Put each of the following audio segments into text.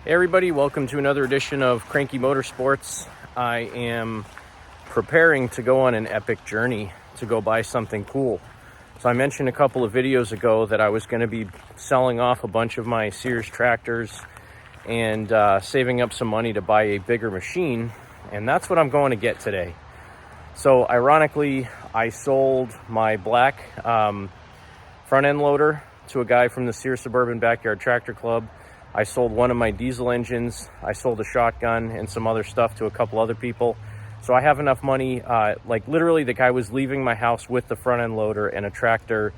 Hey everybody, welcome to another edition of Cranky Motorsports. I am preparing to go on an epic journey to go buy something cool. So I mentioned a couple of videos ago that I was going to be selling off a bunch of my Sears tractors and saving up some money to buy a bigger machine, and that's what I'm going to get today. So ironically, I sold my black front end loader to a guy from the Sears Suburban Backyard Tractor Club. I sold one of my diesel engines, I sold a shotgun and some other stuff to a couple other people. So I have enough money, like literally the guy was leaving my house with the front end loader and a tractor,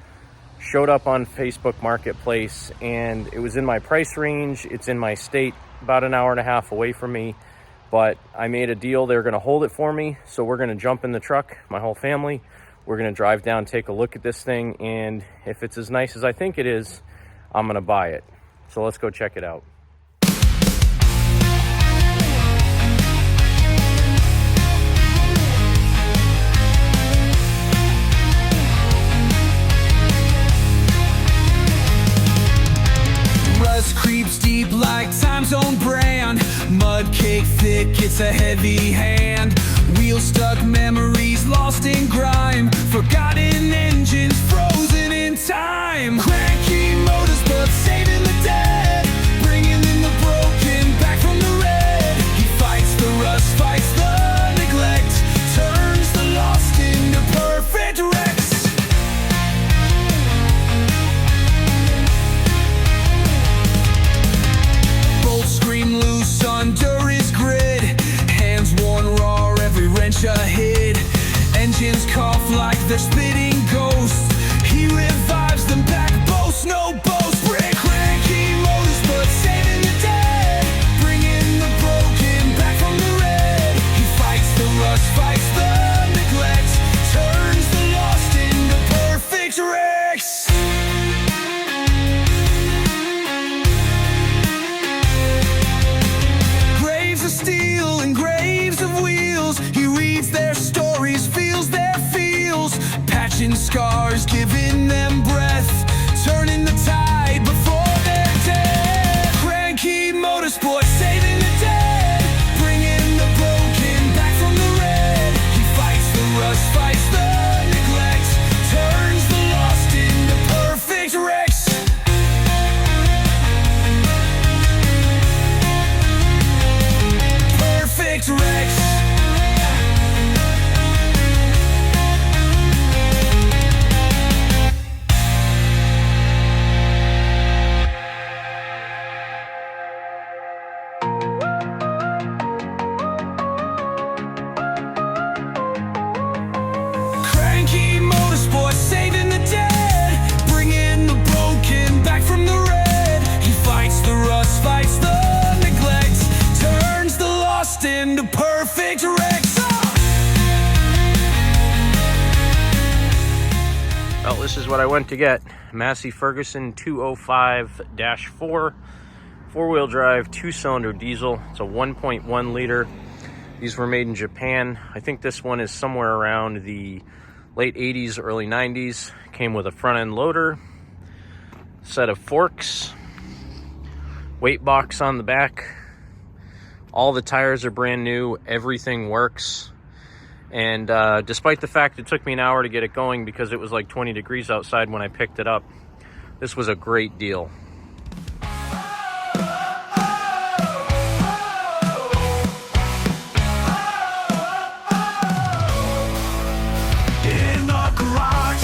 showed up on Facebook Marketplace, and it was in my price range. It's in my state, about an hour and a half away from me, but I made a deal. They're gonna hold it for me. So we're gonna jump in the truck, my whole family. We're gonna drive down, take a look at this thing, and if it's as nice as I think it is, I'm gonna buy it. So let's go check it out. Rust creeps deep like time's own brand. Mud cake thick, it's a heavy hand. Wheel stuck memories lost in grime. Forgotten engines frozen in time. Cranky motorsports saving the dead, bringing in the broken back from the red. He fights the rust, fights the neglect, turns the lost into perfect wrecks. Bolts scream loose under his grid, hands worn raw, every wrench a hit. Engines cough like they're spitting ghosts. He revives them back, boast no boast. Bring cranky motorsports saving the dead, bringing the broken back from the red. He fights the rust, fights the neglect, turns the lost into perfect wrecks. Graves of steel and graves of wheels. He reads their stories, feels their feels. Patching scars, giving them breath, turning the tide before they're dead. Cranky motorsports saving the dead, bringing the broken back from the red. He fights the rust, fights the neglect, turns the lost into perfect wrecks. Perfect wrecks. Cranky motorsports saving the dead, bringing the broken back from the red. He fights the rust, fights the neglect, turns the lost into perfect wrecks. Well, this is what I went to get. Massey Ferguson 205-4, four-wheel drive, two-cylinder diesel. It's a 1.1 liter. These were made in Japan. I think this one is somewhere around the late 80s, early 90s. Came with a front-end loader, set of forks, weight box on the back. All the tires are brand new. Everything works. And despite the fact it took me an hour to get it going because it was like 20 degrees outside when I picked it up, this was a great deal. In the garage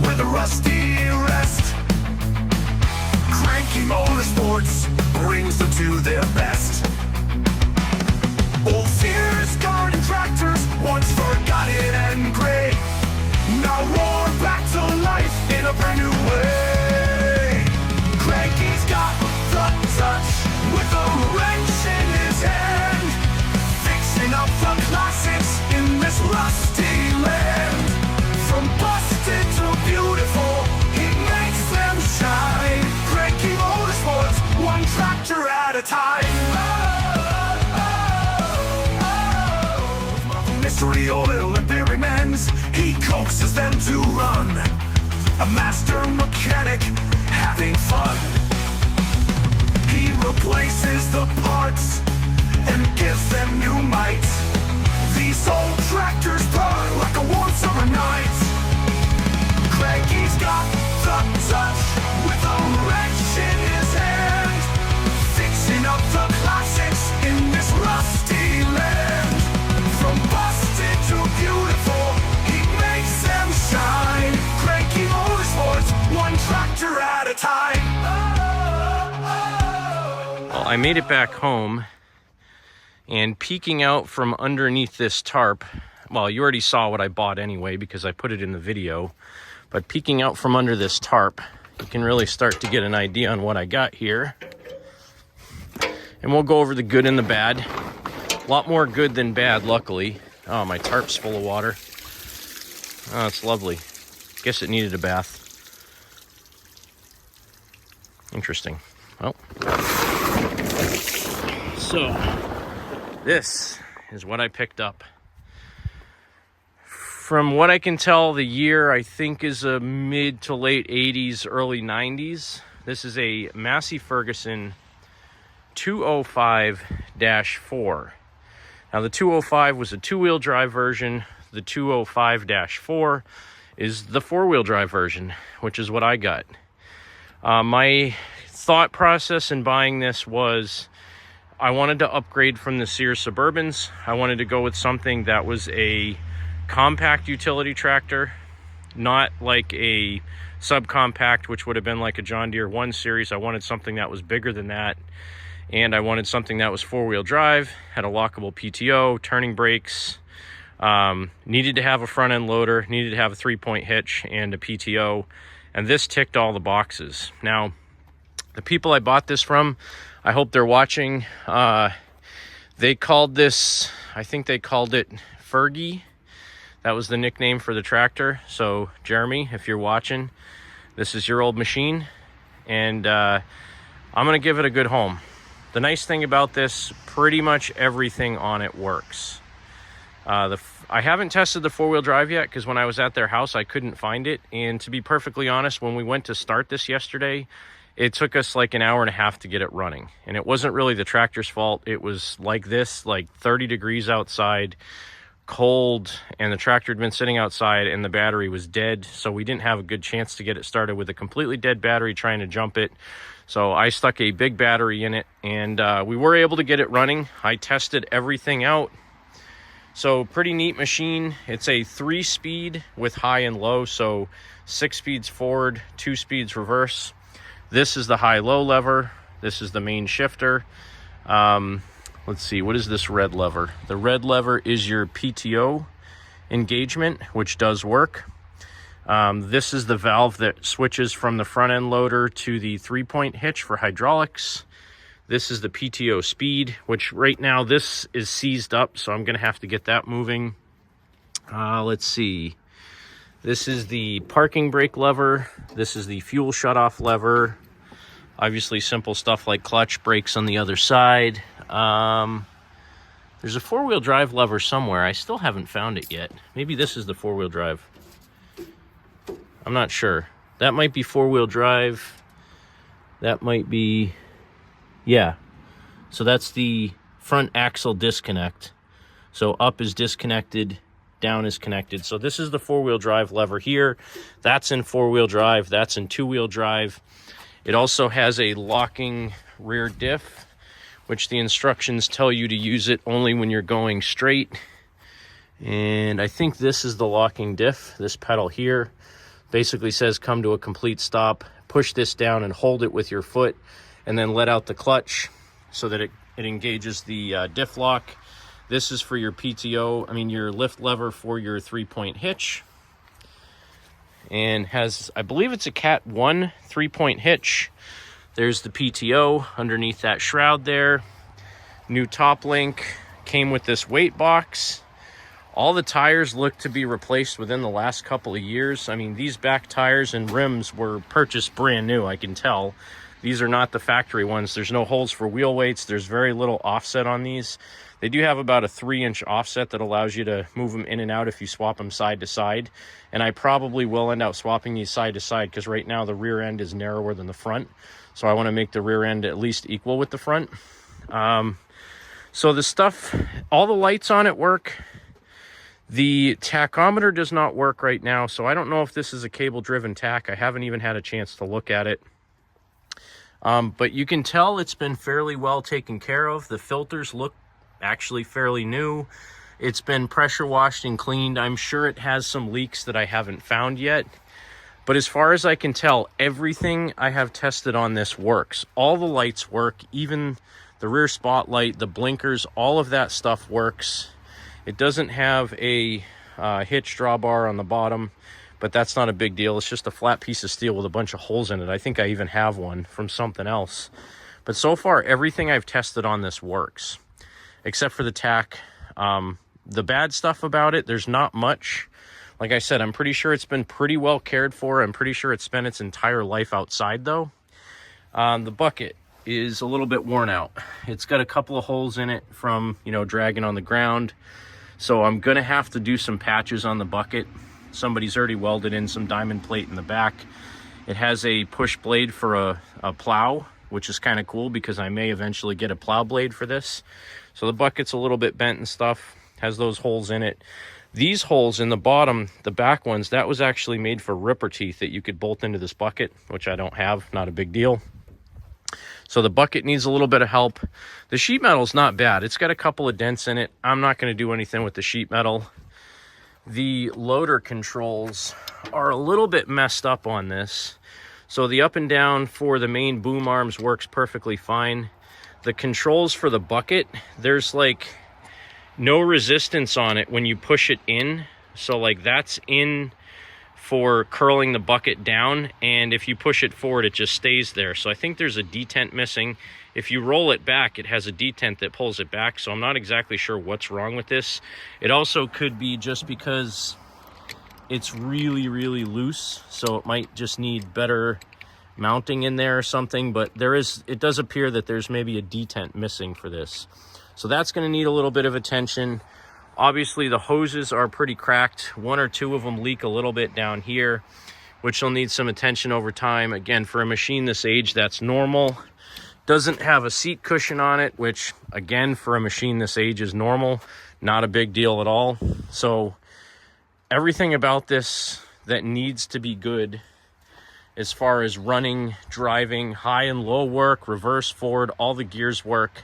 with a rusty rest, Cranky Motorsports brings them to their best. Old Sears garden tractors, once forgotten and gray, now roar back to life in a brand new way. Cranky's got the touch with a wrench in his hand, fixing up the classics in this rusty land. From busted to beautiful, he makes them shine. Cranky Motorsports, one tractor at a time. Mystery oil and experiments, he coaxes them to run. A master mechanic having fun. He replaces the parts and gives them new might. These old tractors burn like a warm summer night. Cranky's got the touch with a wrench in his hand, fixing up the classics in this rusty land. From busted to beautiful, he makes them shine. Cranky Motorsports, one tractor at a time. Well, I made it back home, and peeking out from underneath this tarp, well, you already saw what I bought anyway because I put it in the video, but peeking out from under this tarp, you can really start to get an idea on what I got here. And we'll go over the good and the bad. A lot more good than bad, luckily. Oh, my tarp's full of water. Oh, it's lovely. Guess it needed a bath. Interesting. Well, so this is what I picked up. From what I can tell, the year I think is a mid to late 80s, early 90s. This is a Massey Ferguson 205-4. Now the 205 was a two-wheel drive version. The 205-4 is the four-wheel drive version, which is what I got. My thought process in buying this was I wanted to upgrade from the Sears Suburbans. I wanted to go with something that was a compact utility tractor, not like a subcompact, which would have been like a John Deere 1 Series. I wanted something that was bigger than that, and I wanted something that was four-wheel drive, had a lockable PTO, turning brakes, needed to have a front-end loader, needed to have a 3-point hitch and a PTO, and this ticked all the boxes. Now, the people I bought this from, I hope they're watching. They called this, I think they called it Fergie. That was the nickname for the tractor. So Jeremy, if you're watching, this is your old machine, and I'm gonna give it a good home. The nice thing about this, pretty much everything on it works. I haven't tested the four-wheel drive yet because when I was at their house, I couldn't find it. And to be perfectly honest, when we went to start this yesterday, it took us like an hour and a half to get it running. And it wasn't really the tractor's fault. It was like this, like 30 degrees outside, cold, and the tractor had been sitting outside and the battery was dead, so we didn't have a good chance to get it started with a completely dead battery trying to jump it. So I stuck a big battery in it, and we were able to get it running. I tested everything out. So pretty neat machine. It's a 3-speed with high and low, so 6 speeds forward, 2 speeds reverse. This is the high-low lever. This is the main shifter. Let's see, what is this red lever? The red lever is your PTO engagement, which does work. This is the valve that switches from the front end loader to the 3-point hitch for hydraulics. This is the PTO speed, which right now this is seized up, so I'm gonna have to get that moving. Let's see. This is the parking brake lever. This is the fuel shutoff lever. Obviously simple stuff like clutch, brakes on the other side. There's a four-wheel drive lever somewhere. I still haven't found it yet. Maybe this is the four-wheel drive. I'm not sure. That might be four-wheel drive. That might be, yeah. So that's the front axle disconnect. So up is disconnected, down is connected. So this is the four-wheel drive lever here. That's in four-wheel drive. That's in two-wheel drive. It also has a locking rear diff, which the instructions tell you to use it only when you're going straight. And I think this is the locking diff. This pedal here basically says come to a complete stop, push this down and hold it with your foot, and then let out the clutch so that it engages the diff lock. This is for your PTO, your lift lever for your 3-point hitch. And has, I believe it's a Cat 1 3-point hitch. There's the PTO underneath that shroud there. New top link, came with this weight box. All the tires look to be replaced within the last couple of years. These back tires and rims were purchased brand new, I can tell. These are not the factory ones. There's no holes for wheel weights. There's very little offset on these. They do have about a 3-inch offset that allows you to move them in and out if you swap them side to side. And I probably will end up swapping these side to side because right now the rear end is narrower than the front. So I want to make the rear end at least equal with the front. So the stuff, all the lights on it work. The tachometer does not work right now, so I don't know if this is a cable-driven tach. I haven't even had a chance to look at it. But you can tell it's been fairly well taken care of. The filters look actually fairly new. It's been pressure washed and cleaned. I'm sure it has some leaks that I haven't found yet. But as far as I can tell, everything I have tested on this works. All the lights work, even the rear spotlight, the blinkers, all of that stuff works. It doesn't have a hitch drawbar on the bottom, but that's not a big deal. It's just a flat piece of steel with a bunch of holes in it. I think I even have one from something else. But so far, everything I've tested on this works, except for the tach. The bad stuff about it, there's not much. Like I said, I'm pretty sure it's been pretty well cared for. I'm pretty sure it's spent its entire life outside, though. The bucket is a little bit worn out. It's got a couple of holes in it from, you know, dragging on the ground. So I'm gonna have to do some patches on the bucket. Somebody's already welded in some diamond plate in the back. It has a push blade for a plow, which is kind of cool because I may eventually get a plow blade for this. So the bucket's a little bit bent and stuff, has those holes in it. These holes in the bottom, the back ones, that was actually made for ripper teeth that you could bolt into this bucket, which I don't have, not a big deal. So the bucket needs a little bit of help. The sheet metal's not bad. It's got a couple of dents in it. I'm not going to do anything with the sheet metal. The loader controls are a little bit messed up on this. So the up and down for the main boom arms works perfectly fine. The controls for the bucket, there's like no resistance on it when you push it in. So like that's in for curling the bucket down, and if you push it forward it just stays there. So I think there's a detent missing. If you roll it back, it has a detent that pulls it back, so I'm not exactly sure what's wrong with this. It also could be just because it's really loose, so it might just need better mounting in there or something, but it does appear that there's maybe a detent missing for this. So that's going to need a little bit of attention. Obviously, the hoses are pretty cracked. One or two of them leak a little bit down here, which will need some attention over time. Again, for a machine this age, that's normal. Doesn't have a seat cushion on it, which, again, for a machine this age is normal. Not a big deal at all. So everything about this that needs to be good as far as running, driving, high and low work, reverse, forward, all the gears work.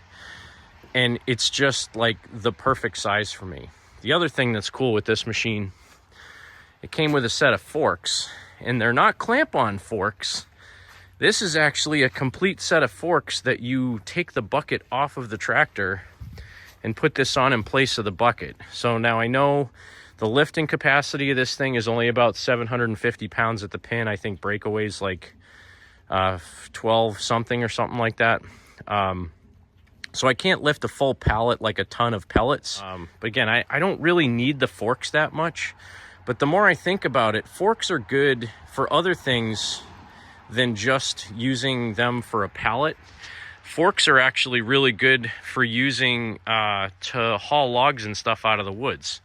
And it's just like the perfect size for me. The other thing that's cool with this machine, it came with a set of forks, and they're not clamp-on forks. This is actually a complete set of forks that you take the bucket off of the tractor and put this on in place of the bucket. So now I know the lifting capacity of this thing is only about 750 pounds at the pin. I think breakaway's like 12 something or something like that. So I can't lift a full pallet like a ton of pellets. But again, I don't really need the forks that much. But the more I think about it, forks are good for other things than just using them for a pallet. Forks are actually really good for using to haul logs and stuff out of the woods.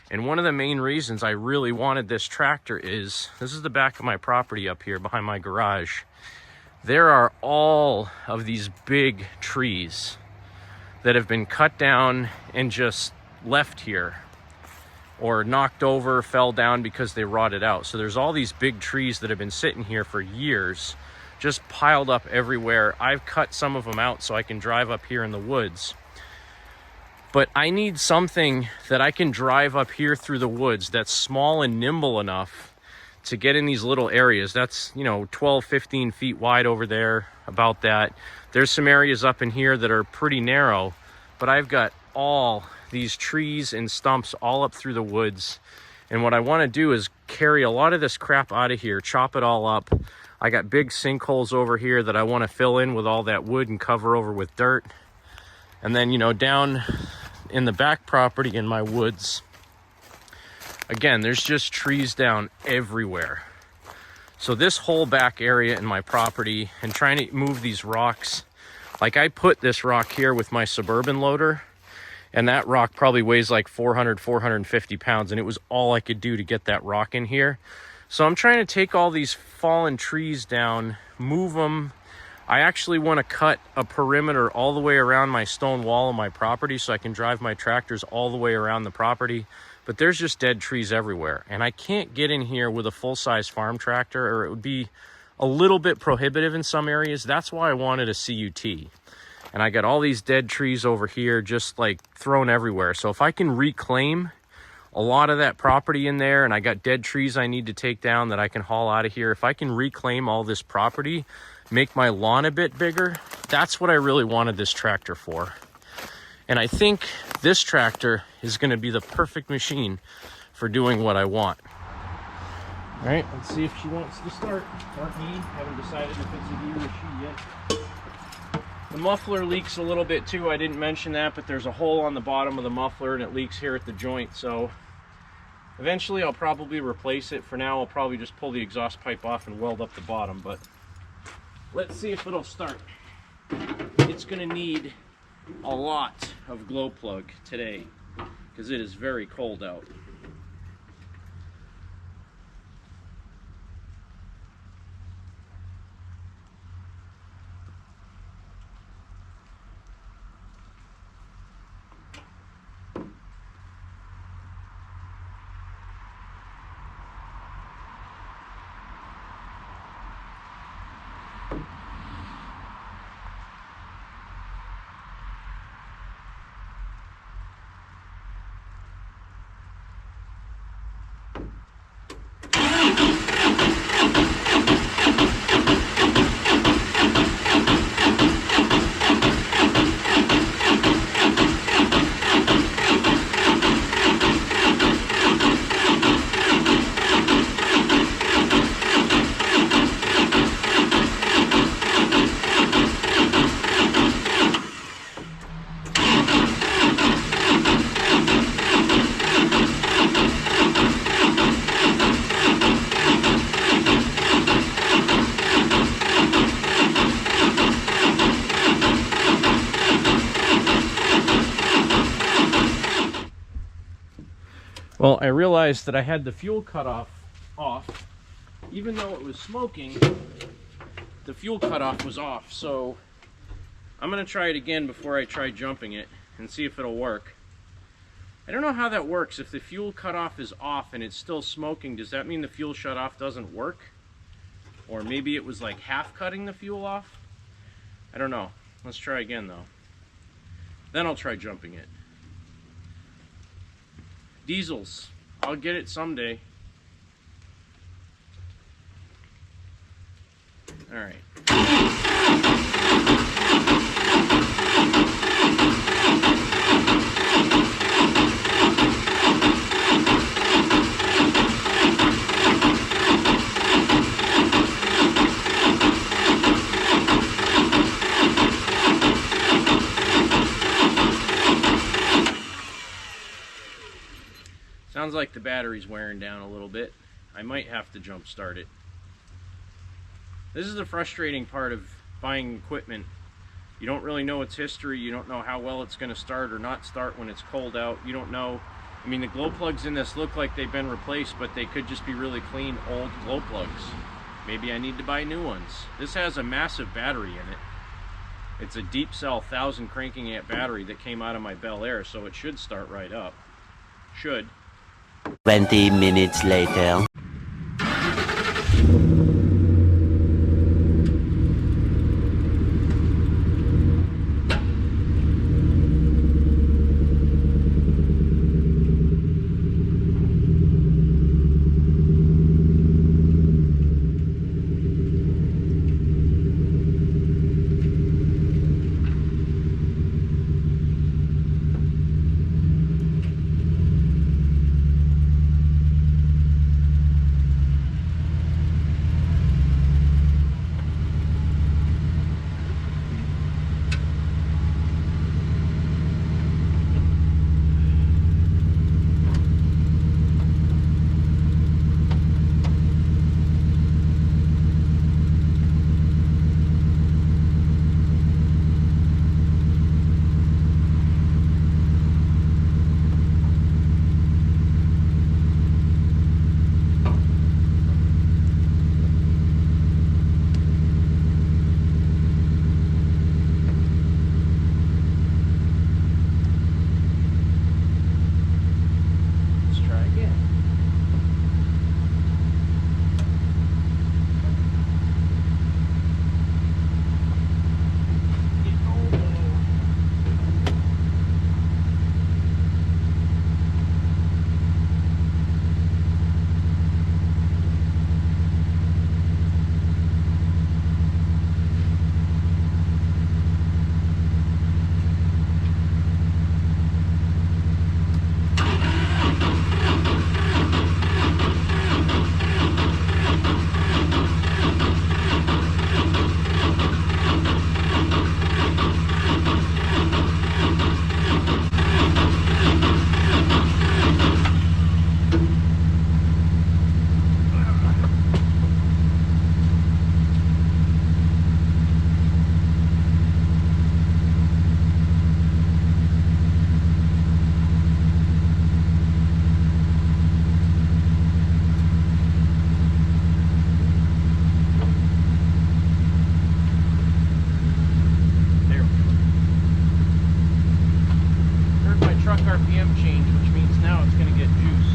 And one of the main reasons I really wanted this tractor is, this is the back of my property up here behind my garage. There are all of these big trees that have been cut down and just left here, or knocked over, fell down because they rotted out. So there's all these big trees that have been sitting here for years, just piled up everywhere. I've cut some of them out so I can drive up here in the woods. But I need something that I can drive up here through the woods that's small and nimble enough to get in these little areas. That's, you know, 12, 15 feet wide over there, about that. There's some areas up in here that are pretty narrow, but I've got all these trees and stumps all up through the woods. And what I want to do is carry a lot of this crap out of here, chop it all up. I got big sinkholes over here that I want to fill in with all that wood and cover over with dirt. And then, you know, down in the back property in my woods, again, there's just trees down everywhere. So this whole back area in my property, and trying to move these rocks, like I put this rock here with my Suburban loader, and that rock probably weighs like 400, 450 pounds, and it was all I could do to get that rock in here. So I'm trying to take all these fallen trees down, move them. I actually want to cut a perimeter all the way around my stone wall of my property so I can drive my tractors all the way around the property. But there's just dead trees everywhere. And I can't get in here with a full-size farm tractor, or it would be a little bit prohibitive in some areas. That's why I wanted a CUT. And I got all these dead trees over here just like thrown everywhere. So if I can reclaim a lot of that property in there, and I got dead trees I need to take down that I can haul out of here, if I can reclaim all this property, make my lawn a bit bigger, that's what I really wanted this tractor for. And I think this tractor is going to be the perfect machine for doing what I want. All right, let's see if she wants to start. Or he, haven't decided if it's a he or a she yet. The muffler leaks a little bit too. I didn't mention that, but there's a hole on the bottom of the muffler and it leaks here at the joint. So eventually I'll probably replace it. For now, I'll probably just pull the exhaust pipe off and weld up the bottom, but let's see if it'll start. It's gonna need a lot of glow plug today because it is very cold out. Well, I realized that I had the fuel cutoff off. Even though it was smoking, the fuel cutoff was off. So I'm going to try it again before I try jumping it and see if it'll work. I don't know how that works. If the fuel cutoff is off and it's still smoking, does that mean the fuel shutoff doesn't work? Or maybe it was like half cutting the fuel off? I don't know. Let's try again though. Then I'll try jumping it. Diesels. I'll get it someday. All right. Sounds like the battery's wearing down a little bit. I might have to jump start it. This is the frustrating part of buying equipment. You don't really know its history. You don't know how well it's going to start or not start when it's cold out. You don't know. I mean, the glow plugs in this look like they've been replaced, but they could just be really clean old glow plugs. Maybe I need to buy new ones. This has a massive battery in it. It's a deep cell 1000 cranking amp battery that came out of my Bel Air, so it should start right up. Should. 20 minutes later. RPM change, which means now it's going to get juice.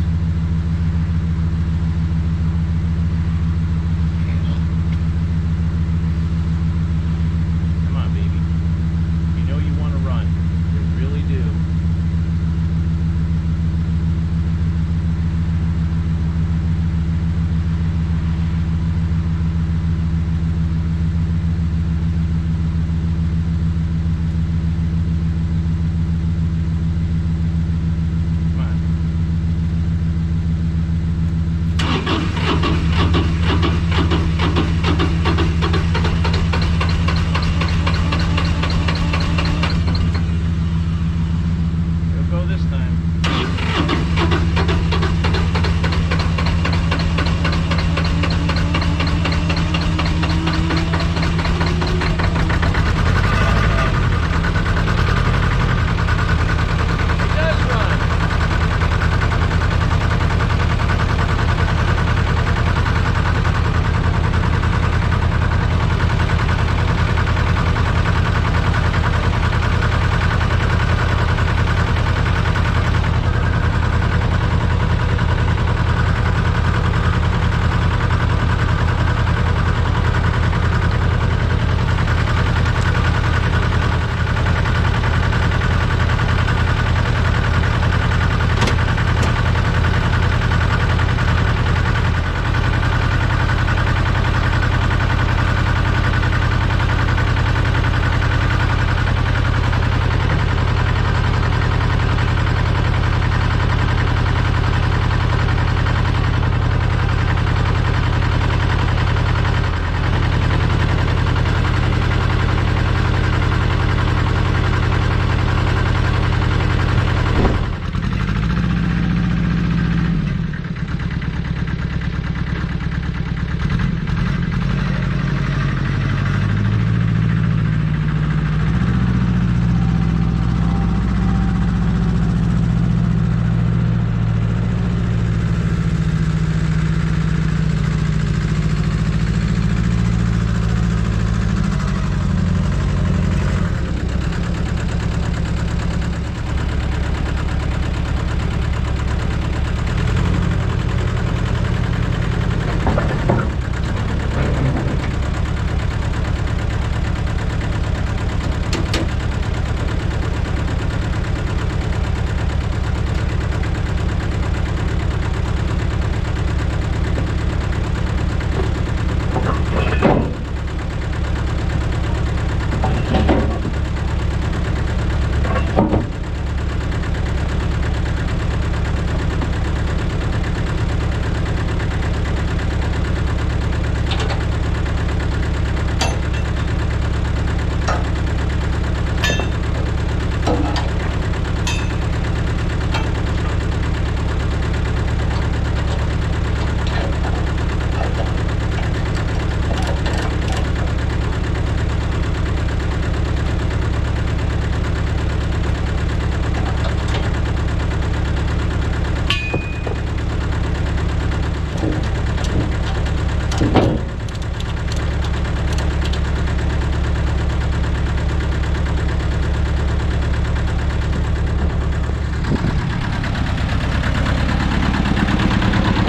Come on, baby. You know you want to run. You really do.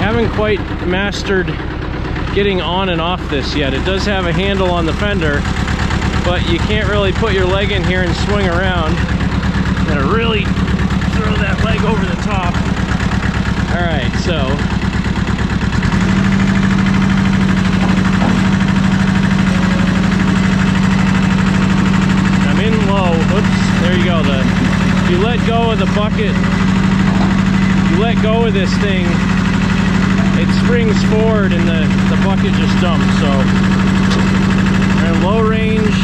Haven't quite mastered getting on and off this yet. It does have a handle on the fender, but you can't really put your leg in here and swing around. You gotta really throw that leg over the top. All right, so I'm in low. Oops, there you go. If you let go of the bucket, you let go of this thing, it springs forward and the bucket just dumps. So we're in low range.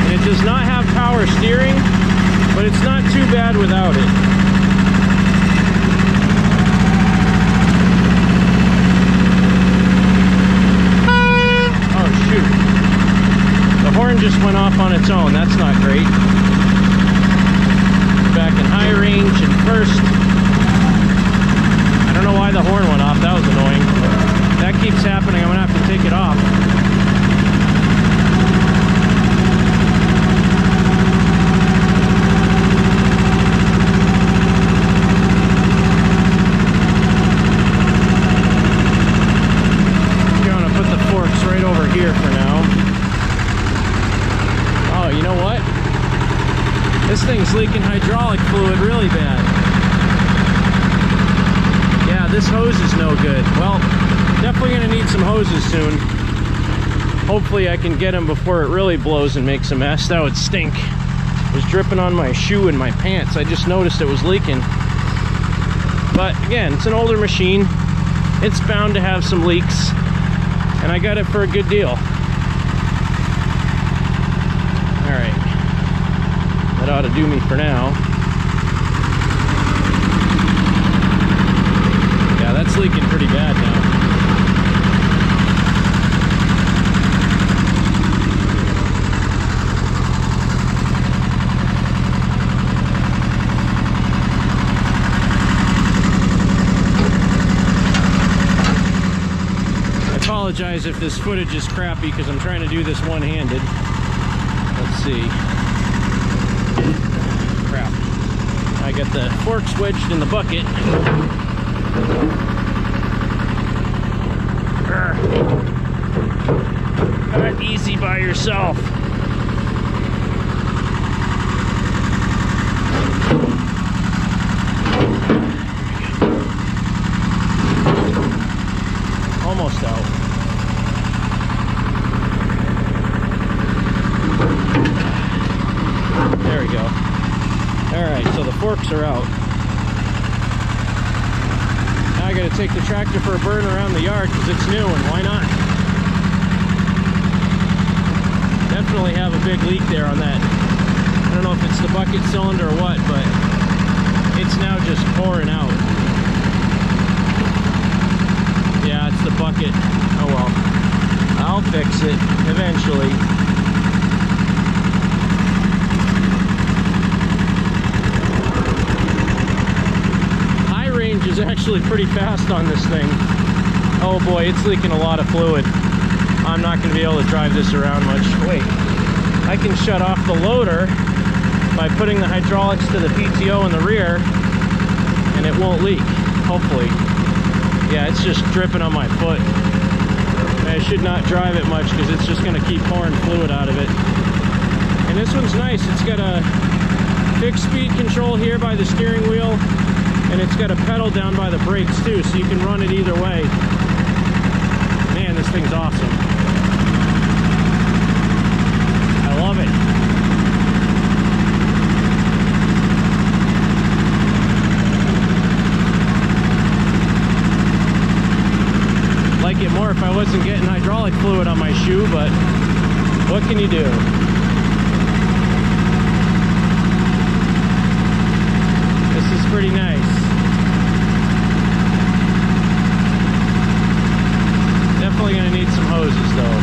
And it does not have power steering, but it's not too bad without it. Oh shoot. The horn just went off on its own. That's not great. Back in high range and first. I don't know why the horn went off. That was annoying. That keeps happening. I'm gonna have to take it off. thing's leaking hydraulic fluid really bad. Yeah, this hose is no good. Well, definitely gonna need some hoses soon. Hopefully I can get them before it really blows and makes a mess. That would stink. It was dripping on my shoe and my pants. I just noticed it was leaking. But again, it's an older machine. It's bound to have some leaks. And I got it for a good deal. All right. That ought to do me for now. Yeah, that's leaking pretty bad now. I apologize if this footage is crappy because I'm trying to do this one-handed. Let's see. Crap. I got the forks wedged in the bucket. Not easy by yourself. Almost out. There we go. Alright, so the forks are out. Now I gotta take the tractor for a burn around the yard because it's new, and why not? Definitely have a big leak there on that. I don't know if it's the bucket cylinder or what, but it's now just pouring out. Yeah, it's the bucket. Oh well. I'll fix it eventually. High range is actually pretty fast on this thing. Oh boy, it's leaking a lot of fluid. I'm not going to be able to drive this around much. Wait, I can shut off the loader by putting the hydraulics to the PTO in the rear, and it won't leak, hopefully. Yeah, it's just dripping on my foot. I should not drive it much because it's just going to keep pouring fluid out of it. And this one's nice. It's got a fixed speed control here by the steering wheel, and it's got a pedal down by the brakes too, so you can run it either way. Man, this thing's awesome. I love it. Like it more if I wasn't getting hydraulic fluid on my shoe, but what can you do? This is pretty nice. Definitely gonna need some hoses though.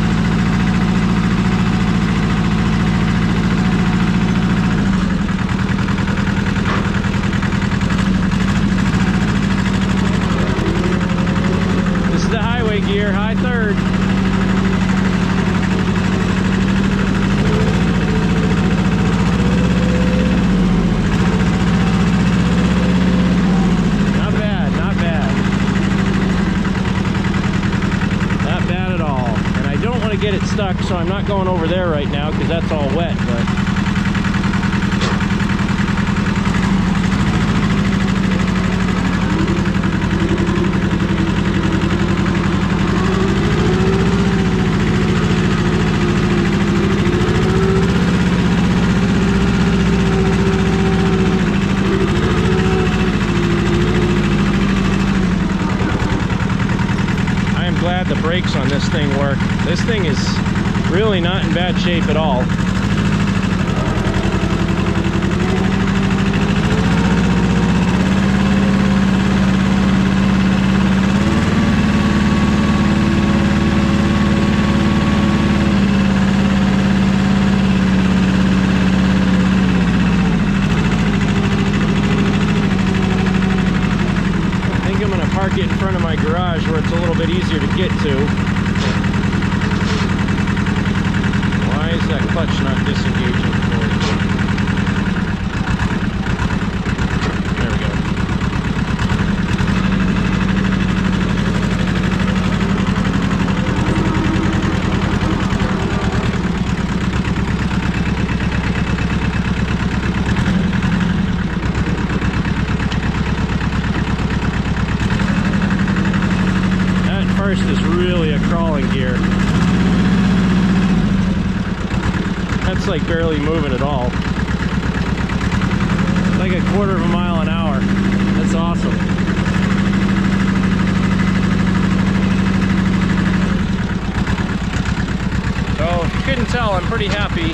This is the highway gear, high third. Not bad, not bad. Not bad at all. And I don't want to get it stuck, so I'm not going over there right now because that's all wet, but the brakes on this thing work. This thing is really not in bad shape at all. Park it in front of my garage where it's a little bit easier to get to. Why is that clutch not disengaging for it? There we go. It's like barely moving at all. Like a quarter of a mile an hour. That's awesome. So, if you couldn't tell, I'm pretty happy,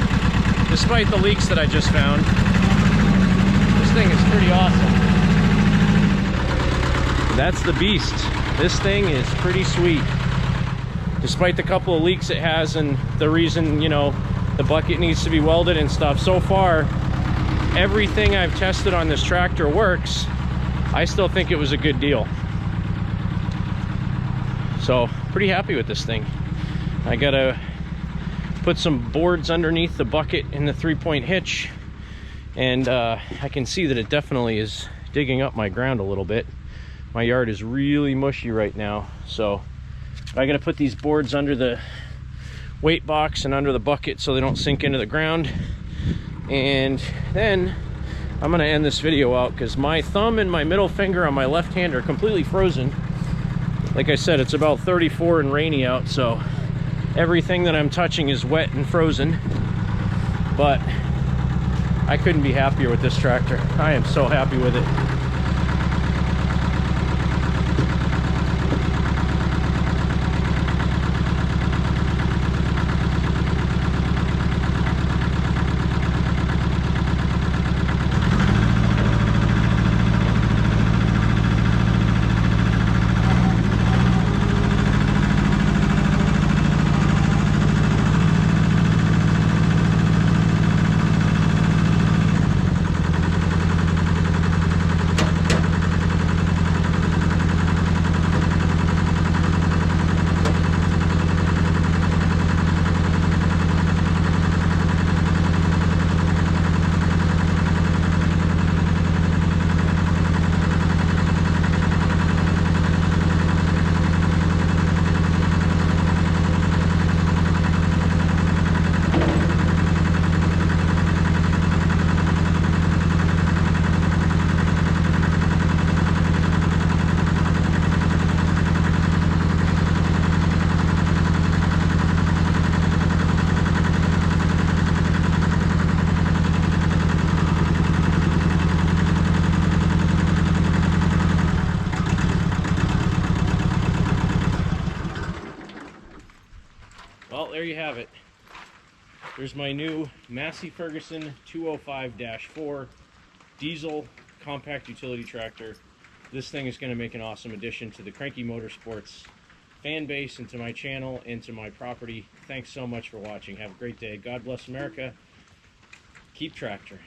despite the leaks that I just found. This thing is pretty awesome. That's the beast. This thing is pretty sweet. Despite the couple of leaks it has and the reason, you know, the bucket needs to be welded and stuff, so far, everything I've tested on this tractor works. I still think it was a good deal. So, pretty happy with this thing. I gotta put some boards underneath the bucket in the 3-point hitch, and I can see that it definitely is digging up my ground a little bit. My yard is really mushy right now, so I gotta put these boards under the weight box and under the bucket so they don't sink into the ground. And then I'm gonna end this video out because my thumb and my middle finger on my left hand are completely frozen. Like I said, it's about 34 and rainy out, so everything that I'm touching is wet and frozen. But I couldn't be happier with this tractor. I am so happy with it. Well, there you have it. There's my new Massey Ferguson 205-4 diesel compact utility tractor. This thing is going to make an awesome addition to the Cranky Motorsports fan base and to my channel and to my property. Thanks so much for watching. Have a great day. God bless America. Keep tractoring.